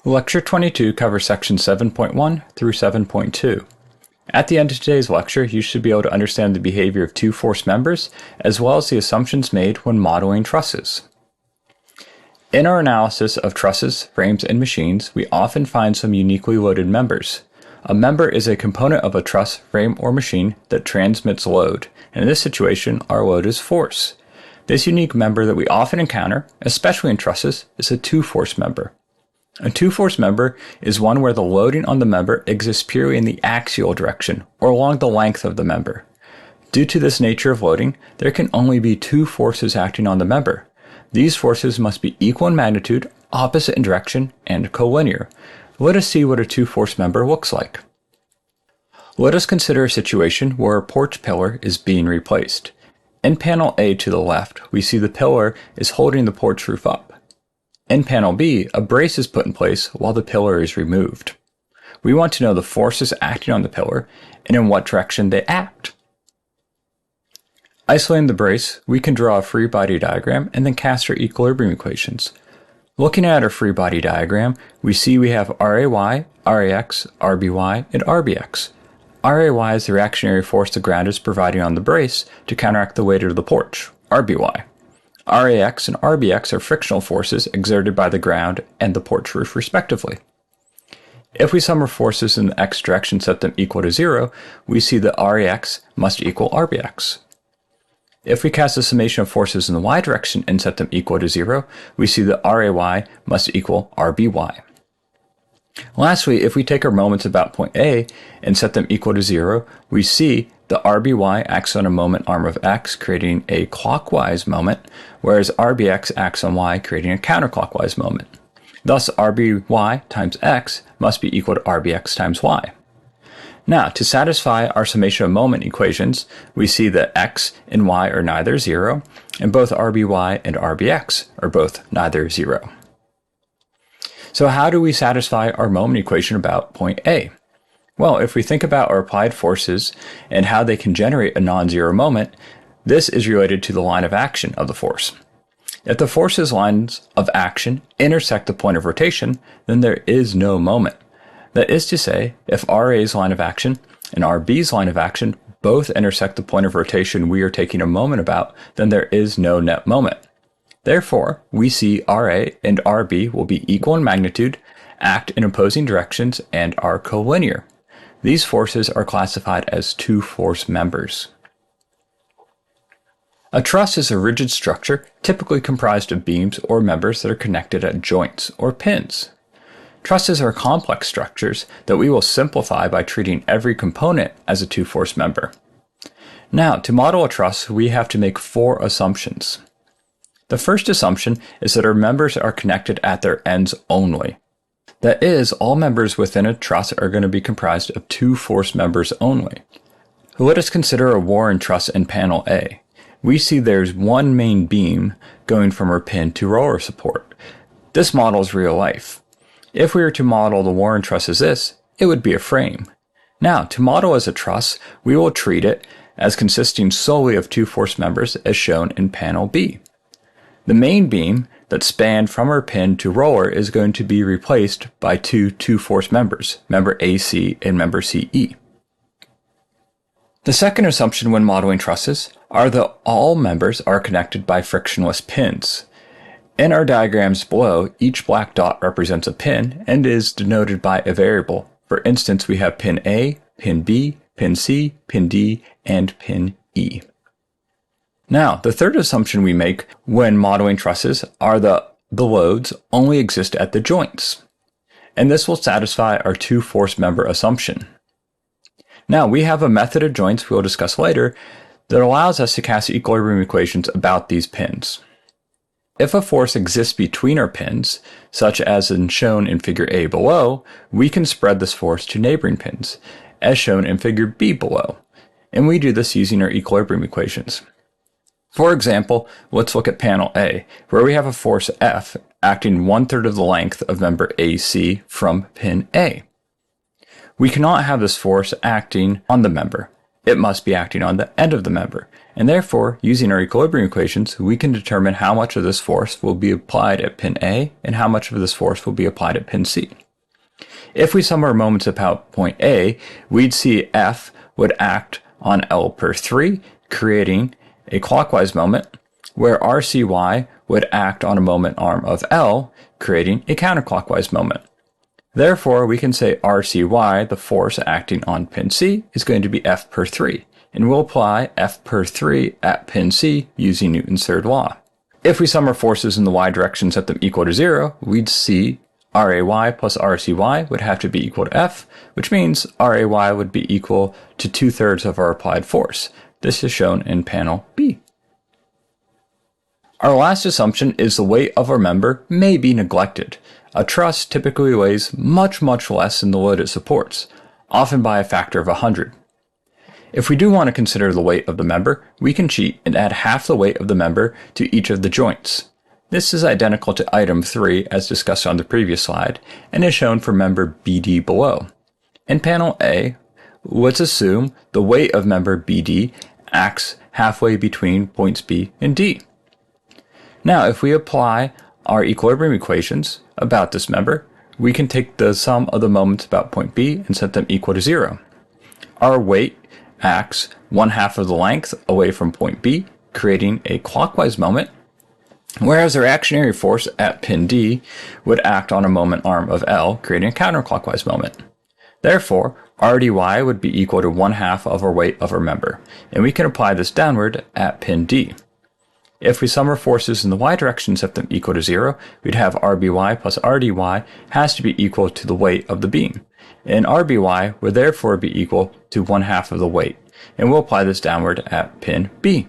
Lecture 22 covers sections 7.1 through 7.2. At the end of today's lecture, you should be able to understand the behavior of two force members, as well as the assumptions made when modeling trusses. In our analysis of trusses, frames, and machines, we often find some uniquely loaded members. A member is a component of a truss, frame, or machine that transmits load, and in this situation, our load is force. This unique member that we often encounter, especially in trusses, is a two-force member. A two-force member is one where the loading on the member exists purely in the axial direction, or along the length of the member. Due to this nature of loading, there can only be two forces acting on the member. These forces must be equal in magnitude, opposite in direction, and collinear. Let us see what a two-force member looks like. Let us consider a situation where a porch pillar is being replaced. In panel A to the left, we see the pillar is holding the porch roof up. In panel B, a brace is put in place while the pillar is removed. We want to know the forces acting on the pillar and in what direction they act. Isolating the brace, we can draw a free body diagram and then cast our equilibrium equations. Looking at our free body diagram, we see we have RAY, RAX, RBY, and RBX. RAY is the reactionary force the ground is providing on the brace to counteract the weight of the porch, RBY. RAX and RBX are frictional forces exerted by the ground and the porch roof respectively. If we sum our forces in the x direction and set them equal to 0, we see that RAX must equal RBX. If we cast the summation of forces in the y direction and set them equal to 0, we see that RAY must equal RBY. Lastly, if we take our moments about point A and set them equal to 0, we see the RBY acts on a moment arm of x, creating a clockwise moment, whereas RBX acts on y, creating a counterclockwise moment. Thus, RBY times x must be equal to RBX times y. Now, to satisfy our summation of moment equations, we see that x and y are neither 0, and both RBY and RBX are both neither 0. So how do we satisfy our moment equation about point A? Well, if we think about our applied forces and how they can generate a non-zero moment, this is related to the line of action of the force. If the force's lines of action intersect the point of rotation, then there is no moment. That is to say, if RA's line of action and RB's line of action both intersect the point of rotation we are taking a moment about, then there is no net moment. Therefore, we see RA and RB will be equal in magnitude, act in opposing directions, and are collinear. These forces are classified as two-force members. A truss is a rigid structure typically comprised of beams or members that are connected at joints or pins. Trusses are complex structures that we will simplify by treating every component as a two-force member. Now, to model a truss, we have to make 4 assumptions. The first assumption is that our members are connected at their ends only. That is, all members within a truss are going to be comprised of two force members only. Let us consider a Warren truss in panel A. We see there's one main beam going from our pin to roller support. This model is real life. If we were to model the Warren truss as this, it would be a frame. Now, to model as a truss, we will treat it as consisting solely of two force members as shown in panel B. The main beam that spanned from our pin to roller is going to be replaced by two force members, member AC and member CE. The second assumption when modeling trusses are that all members are connected by frictionless pins. In our diagrams below, each black dot represents a pin and is denoted by a variable. For instance, we have pin A, pin B, pin C, pin D, and pin E. Now, the third assumption we make when modeling trusses are that the loads only exist at the joints, and this will satisfy our two-force member assumption. Now, we have a method of joints we'll discuss later that allows us to cast equilibrium equations about these pins. If a force exists between our pins, such as shown in figure A below, we can spread this force to neighboring pins, as shown in figure B below, and we do this using our equilibrium equations. For example, let's look at panel A, where we have a force F acting 1/3 of the length of member AC from pin A. We cannot have this force acting on the member, it must be acting on the end of the member. And therefore, using our equilibrium equations, we can determine how much of this force will be applied at pin A and how much of this force will be applied at pin C. If we sum our moments about point A, we'd see F would act on L per 3, creating a clockwise moment, where RCY would act on a moment arm of L, creating a counterclockwise moment. Therefore, we can say RCY, the force acting on pin C, is going to be F per 3, and we'll apply F per 3 at pin C using Newton's third law. If we sum our forces in the y direction, set them equal to 0, we'd see RAY plus RCY would have to be equal to F, which means RAY would be equal to 2/3 of our applied force. This is shown in panel B. Our last assumption is the weight of our member may be neglected. A truss typically weighs much less than the load it supports, often by a factor of 100. If we do want to consider the weight of the member, we can cheat and add half the weight of the member to each of the joints. This is identical to item 3 as discussed on the previous slide, and is shown for member BD below. In panel A, let's assume the weight of member BD acts halfway between points B and D. Now, if we apply our equilibrium equations about this member, we can take the sum of the moments about point B and set them equal to 0. Our weight acts 1/2 of the length away from point B, creating a clockwise moment, whereas the reactionary force at pin D would act on a moment arm of L, creating a counterclockwise moment. Therefore, RDY would be equal to 1/2 of our weight of our member, and we can apply this downward at pin D. If we sum our forces in the y direction and set them equal to 0, we'd have RBY plus RDY has to be equal to the weight of the beam, and RBY would therefore be equal to 1/2 of the weight, and we'll apply this downward at pin B.